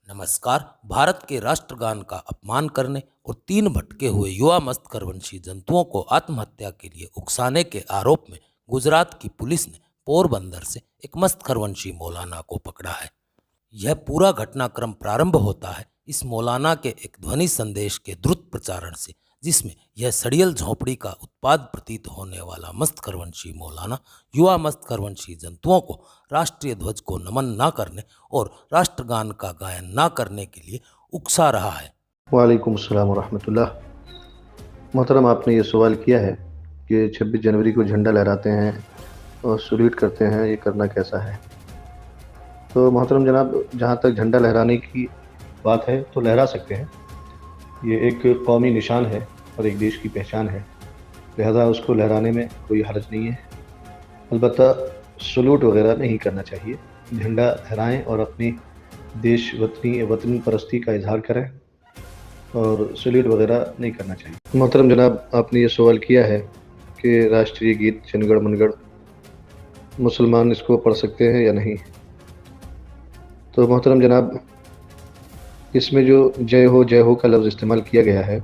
नमस्कार। भारत के राष्ट्रगान का अपमान करने और 3 भटके हुए युवा मस्तकरवंशी जंतुओं को आत्महत्या के लिए उकसाने के आरोप में गुजरात की पुलिस ने पोरबंदर से एक मस्तकरवंशी मौलाना को पकड़ा है। यह पूरा घटनाक्रम प्रारंभ होता है इस मौलाना के एक ध्वनि संदेश के द्रुत प्रचारण से, जिसमें यह सड़ियल झोंपड़ी का उत्पाद प्रतीत होने वाला मस्तकरवंशी मौलाना युवा मस्तकरवंशी जंतुओं को राष्ट्रीय ध्वज को नमन न करने और राष्ट्रगान का गायन न करने के लिए उकसा रहा है। वालेकुम अस्सलाम रहमतुल्लाह। मोहतरम, आपने ये सवाल किया है कि 26 जनवरी को झंडा लहराते हैं और सल्यूट करते हैं, ये करना कैसा है। तो मोहतरम जनाब, जहाँ तक झंडा लहराने की बात है तो लहरा सकते हैं। ये एक कौमी निशान है और एक देश की पहचान है, लिहाजा उसको लहराने में कोई हर्ज नहीं है। अलबत्ता सल्यूट वगैरह नहीं करना चाहिए। झंडा लहराएं और अपनी देश वतन परस्ती का इजहार करें और सल्यूट वगैरह नहीं करना चाहिए। मोहतरम जनाब, आपने ये सवाल किया है कि राष्ट्रीय गीत जनगण मनगढ़ मुसलमान इसको पढ़ सकते हैं या नहीं। तो मोहतरम जनाब, इसमें जो जय हो का लफ्ज़ इस्तेमाल किया गया है,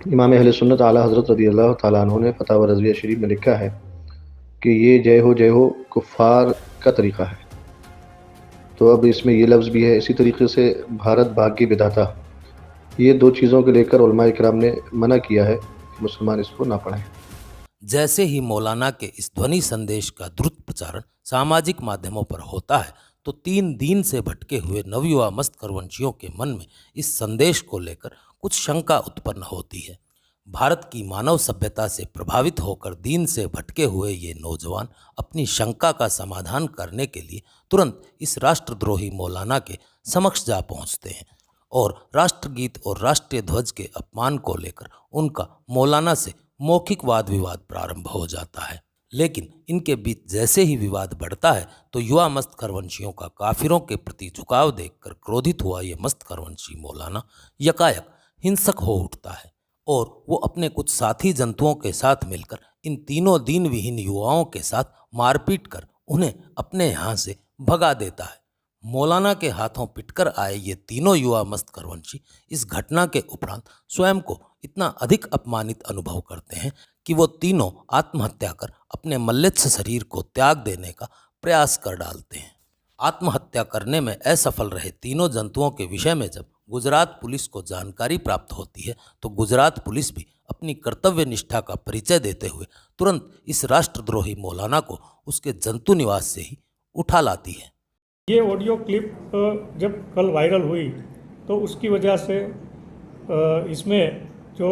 इमाम अहले सुन्नत आला हज़रत रज़ियल्लाहु ताला अन्हु ने फतावा रज़विया शरीफ में लिखा है कि ये जय हो कुफ़ार का तरीक़ा है। तो अब इसमें ये लफ्ज़ भी है। इसी तरीके से भारत भाग्य विधाता, ये 2 चीज़ों को लेकर उलमा इकराम ने मना किया है कि मुसलमान इसको ना पढ़ें। जैसे ही मौलाना के इस ध्वनि संदेश का द्रुत प्रचारण सामाजिक माध्यमों पर होता है तो 3 दिन से भटके हुए नवयुवा मस्तकरवंशियों के मन में इस संदेश को लेकर कुछ शंका उत्पन्न होती है। भारत की मानव सभ्यता से प्रभावित होकर दीन से भटके हुए ये नौजवान अपनी शंका का समाधान करने के लिए तुरंत इस राष्ट्रद्रोही मौलाना के समक्ष जा पहुंचते हैं और राष्ट्रगीत और राष्ट्रीय ध्वज के अपमान को लेकर उनका मौलाना से मौखिक वाद विवाद प्रारंभ हो जाता है। लेकिन इनके बीच जैसे ही विवाद बढ़ता है तो युवा मस्तकरवंशियों का काफिरों के प्रति झुकाव देखकर क्रोधित हुआ ये मस्तकरवंशी मौलाना यकायक हिंसक हो उठता है और वो अपने कुछ साथी जंतुओं के साथ मिलकर इन तीनों दीन विहीन युवाओं के साथ मारपीट कर उन्हें अपने यहाँ से भगा देता है। मौलाना के हाथों पिटकर आए ये तीनों युवा मस्तकरवंशी इस घटना के उपरांत स्वयं को इतना अधिक अपमानित अनुभव करते हैं कि वो तीनों आत्महत्या कर अपने मल्लिच्छ शरीर को त्याग देने का प्रयास कर डालते हैं। आत्महत्या करने में असफल रहे तीनों जंतुओं के विषय में जब गुजरात पुलिस को जानकारी प्राप्त होती है तो गुजरात पुलिस भी अपनी कर्तव्य निष्ठा का परिचय देते हुए तुरंत इस राष्ट्रद्रोही मौलाना को उसके जंतु निवास से ही उठा लाती है। ये ऑडियो क्लिप जब कल वायरल हुई तो उसकी वजह से इसमें जो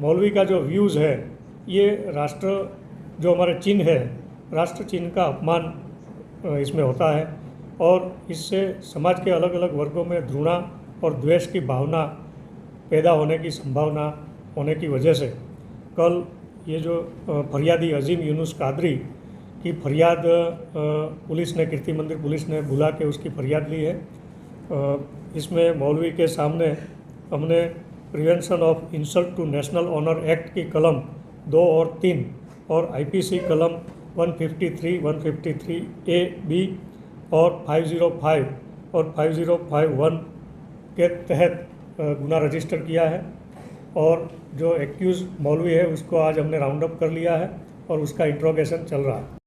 मौलवी का जो व्यूज़ है, ये राष्ट्र जो हमारे चिन्ह है, राष्ट्र चिन्ह का अपमान इसमें होता है और इससे समाज के अलग अलग वर्गों में घृणा और द्वेष की भावना पैदा होने की संभावना होने की वजह से कल ये जो फरियादी अजीम यूनुस कादरी की फरियाद पुलिस ने, कीर्ति मंदिर पुलिस ने बुला के उसकी फरियाद ली है। इसमें मौलवी के सामने हमने prevention of insult to national honour act की कलम 2 और 3 और आईपीसी कलम 153, 153 ए बी और 505 और 5051 के तहत गुना रजिस्टर किया है और जो एक्यूज मौलवी है उसको आज हमने राउंड अप कर लिया है और उसका इंट्रोगेशन चल रहा है।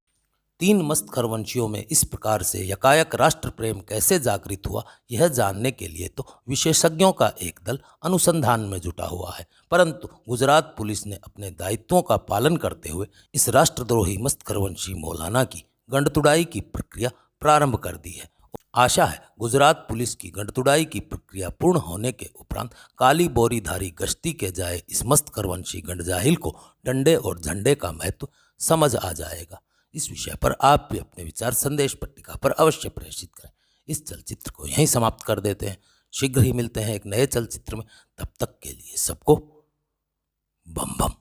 3 मस्तकरवंशियों में इस प्रकार से यकायक राष्ट्र प्रेम कैसे जागृत हुआ, यह जानने के लिए तो विशेषज्ञों का एक दल अनुसंधान में जुटा हुआ है, परंतु गुजरात पुलिस ने अपने दायित्वों का पालन करते हुए इस राष्ट्रद्रोही मस्तकरवंशी मौलाना की गंडतुड़ाई की प्रक्रिया प्रारंभ कर दी है। आशा है गुजरात पुलिस की गंडतुड़ाई की प्रक्रिया पूर्ण होने के उपरांत काली बोरीधारी गश्ती के जाए इस मस्तकरवंशी गंडजाहिल को डंडे और झंडे का महत्व समझ आ जाएगा। इस विषय पर आप भी अपने विचार संदेश पट्टिका पर अवश्य प्रेषित करें। इस चलचित्र को यहीं समाप्त कर देते हैं। शीघ्र ही मिलते हैं एक नए चलचित्र में। तब तक के लिए सबको बम बम।